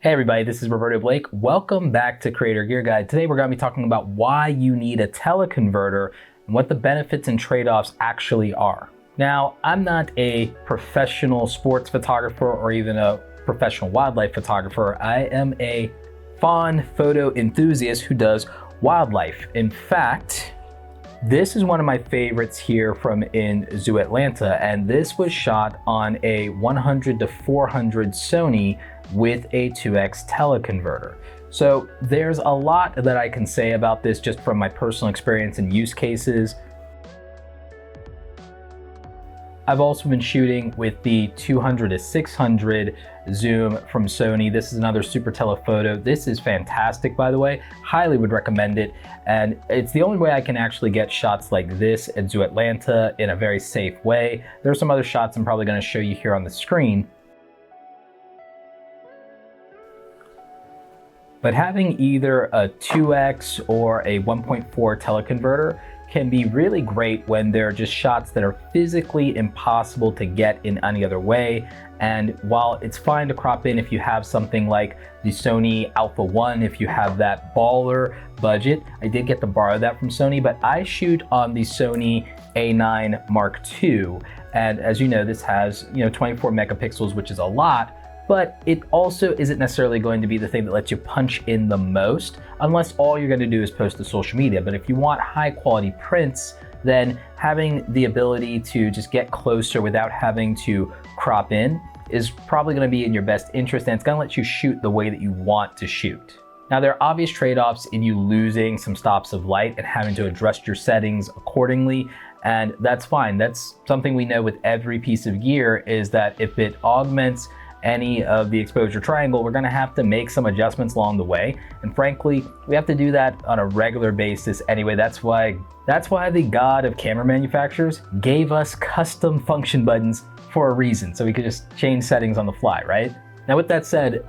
Hey everybody, this is Roberto Blake. Welcome back to Creator Gear Guide. Today we're going to be talking about why you need a teleconverter and what the benefits and trade-offs actually are. Now, I'm not a professional sports photographer or even a professional wildlife photographer. I am a fond photo enthusiast who does wildlife. In fact, this is one of my favorites here from in Zoo Atlanta, and this was shot on a 100 to 400 Sony with a 2x teleconverter. So there's a lot that I can say about this just from my personal experience and use cases. I've also been shooting with the 200 to 600 zoom from Sony. This is another super telephoto. This is fantastic, by the way. Highly would recommend it. And it's the only way I can actually get shots like this at Zoo Atlanta in a very safe way. There are some other shots I'm probably going to show you here on the screen. But having either a 2x or a 1.4 teleconverter can be really great when there are just shots that are physically impossible to get in any other way. And while it's fine to crop in if you have something like the Sony Alpha 1, if you have that baller budget, I did get to borrow that from Sony, but I shoot on the Sony A9 Mark II. And as you know, this has 24 megapixels, which is a lot, but it also isn't necessarily going to be the thing that lets you punch in the most unless all you're going to do is post to social media. But if you want high quality prints, then having the ability to just get closer without having to crop in is probably going to be in your best interest, and it's going to let you shoot the way that you want to shoot. Now, there are obvious trade-offs in you losing some stops of light and having to adjust your settings accordingly, and that's fine. That's something we know with every piece of gear, is that if it augments any of the exposure triangle, we're going to have to make some adjustments along the way. And frankly, we have to do that on a regular basis anyway. That's why the god of camera manufacturers gave us custom function buttons for a reason, so we could just change settings on the fly, right? Now, with that said,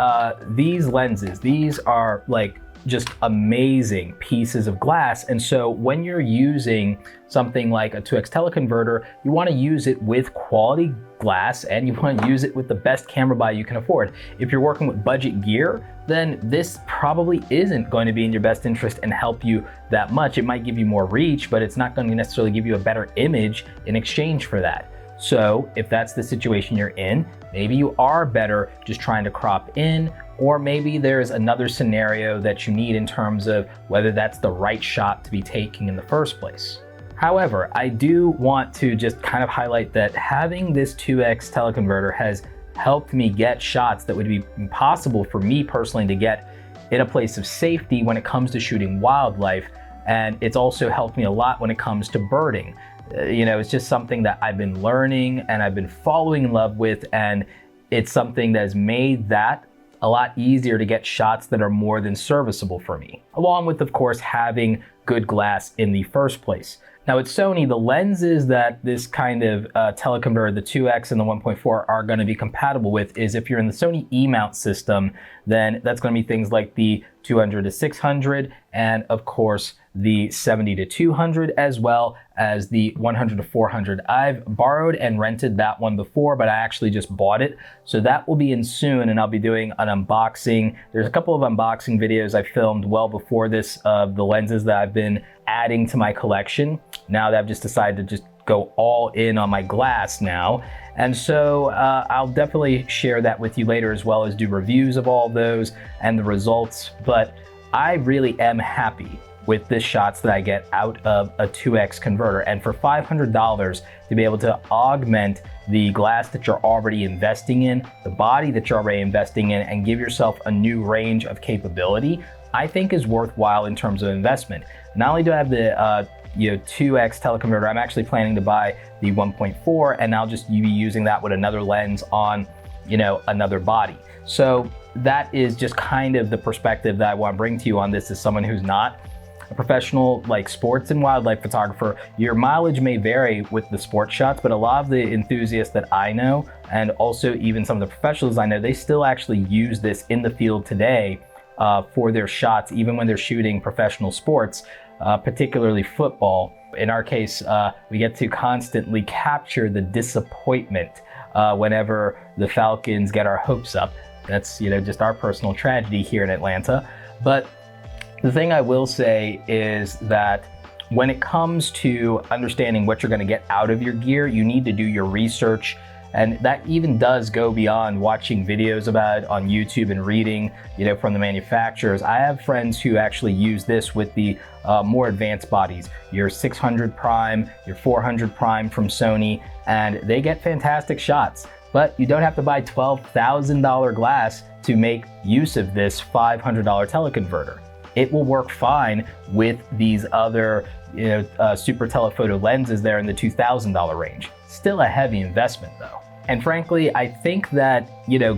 these lenses, these are like just amazing pieces of glass. And so when you're using something like a 2x teleconverter, you want to use it with quality glass and you want to use it with the best camera buy you can afford. If you're working with budget gear, then this probably isn't going to be in your best interest and help you that much. It might give you more reach, but it's not going to necessarily give you a better image in exchange for that. So if that's the situation you're in, maybe you are better just trying to crop in, or maybe there's another scenario that you need in terms of whether that's the right shot to be taking in the first place. However, I do want to just kind of highlight that having this 2x teleconverter has helped me get shots that would be impossible for me personally to get in a place of safety when it comes to shooting wildlife. And it's also helped me a lot when it comes to birding. It's just something that I've been learning and I've been falling in love with, and it's something that has made that a lot easier to get shots that are more than serviceable for me, along with, of course, having good glass in the first place. Now, at Sony, the lenses that this kind of teleconverter, the 2x and the 1.4, are going to be compatible with is, if you're in the Sony E-mount system, then that's going to be things like the 200 to 600 and, of course, the 70 to 200, as well as the 100 to 400. I've borrowed and rented that one before, but I actually just bought it. So that will be in soon, and I'll be doing an unboxing. There's a couple of unboxing videos I filmed well before this of the lenses that I've been adding to my collection, now that I've just decided to just go all in on my glass now. And so I'll definitely share that with you later, as well as do reviews of all those and the results. But I really am happy with the shots that I get out of a 2x converter. And for $500 to be able to augment the glass that you're already investing in, the body that you're already investing in, and give yourself a new range of capability, I think is worthwhile in terms of investment. Not only do I have the 2x teleconverter, I'm actually planning to buy the 1.4, and I'll just be using that with another lens on another body. So that is just kind of the perspective that I want to bring to you on this as someone who's not a professional like sports and wildlife photographer. Your mileage may vary with the sports shots, but a lot of the enthusiasts that I know, and also even some of the professionals I know, they still actually use this in the field today for their shots, even when they're shooting professional sports, particularly football. In our case, we get to constantly capture the disappointment whenever the Falcons get our hopes up. That's, just our personal tragedy here in Atlanta. But the thing I will say is that when it comes to understanding what you're going to get out of your gear, you need to do your research. And that even does go beyond watching videos about it on YouTube and reading, from the manufacturers. I have friends who actually use this with the more advanced bodies, your 600 prime, your 400 prime from Sony, and they get fantastic shots. But you don't have to buy $12,000 glass to make use of this $500 teleconverter. It will work fine with these other, super telephoto lenses there in the $2,000 range. Still a heavy investment though. And frankly, I think that,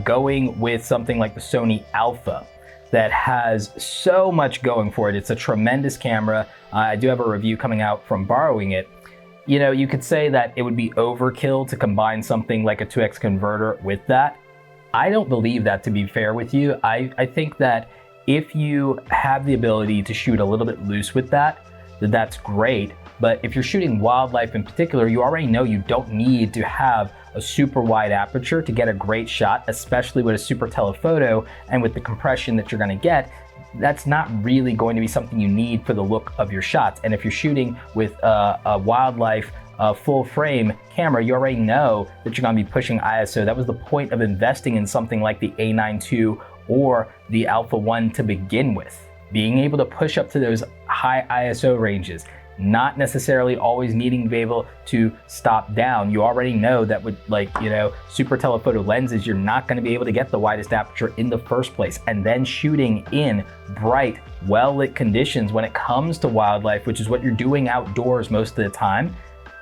going with something like the Sony Alpha that has so much going for it, it's a tremendous camera. I do have a review coming out from borrowing it. You could say that it would be overkill to combine something like a 2x converter with that. I don't believe that, to be fair with you. I think that if you have the ability to shoot a little bit loose with that, that's great. But if you're shooting wildlife in particular, you already know you don't need to have a super wide aperture to get a great shot, especially with a super telephoto and with the compression that you're gonna get. That's not really going to be something you need for the look of your shots. And if you're shooting with a wildlife full frame camera, you already know that you're gonna be pushing ISO. That was the point of investing in something like the A9 II or the Alpha 1 to begin with. Being able to push up to those high ISO ranges, not necessarily always needing to be able to stop down. You already know that with super telephoto lenses, you're not going to be able to get the widest aperture in the first place. And then shooting in bright, well-lit conditions when it comes to wildlife, which is what you're doing outdoors most of the time,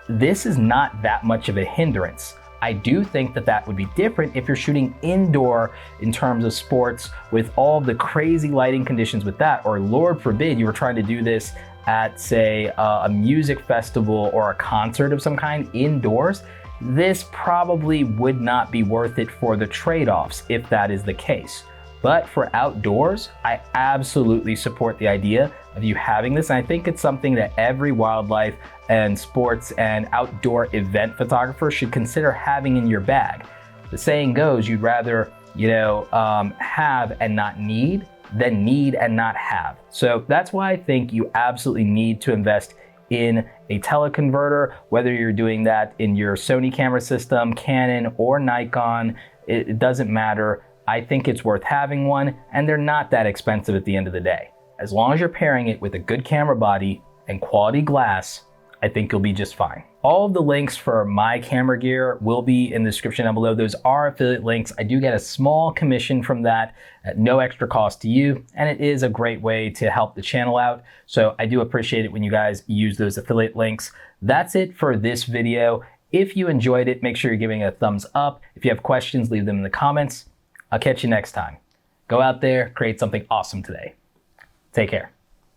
this is not that much of a hindrance. I do think that that would be different if you're shooting indoor in terms of sports with all the crazy lighting conditions with that, or Lord forbid you were trying to do this at, say, a music festival or a concert of some kind indoors. This probably would not be worth it for the trade-offs if that is the case. But for outdoors, I absolutely support the idea of you having this. And I think it's something that every wildlife and sports and outdoor event photographer should consider having in your bag. The saying goes, you'd rather, have and not need than need and not have. So that's why I think you absolutely need to invest in a teleconverter, whether you're doing that in your Sony camera system, Canon, or Nikon, it doesn't matter. I think it's worth having one, and they're not that expensive at the end of the day. As long as you're pairing it with a good camera body and quality glass, I think you'll be just fine. All of the links for my camera gear will be in the description down below. Those are affiliate links. I do get a small commission from that at no extra cost to you, and it is a great way to help the channel out. So I do appreciate it when you guys use those affiliate links. That's it for this video. If you enjoyed it, make sure you're giving it a thumbs up. If you have questions, leave them in the comments. I'll catch you next time. Go out there, create something awesome today. Take care.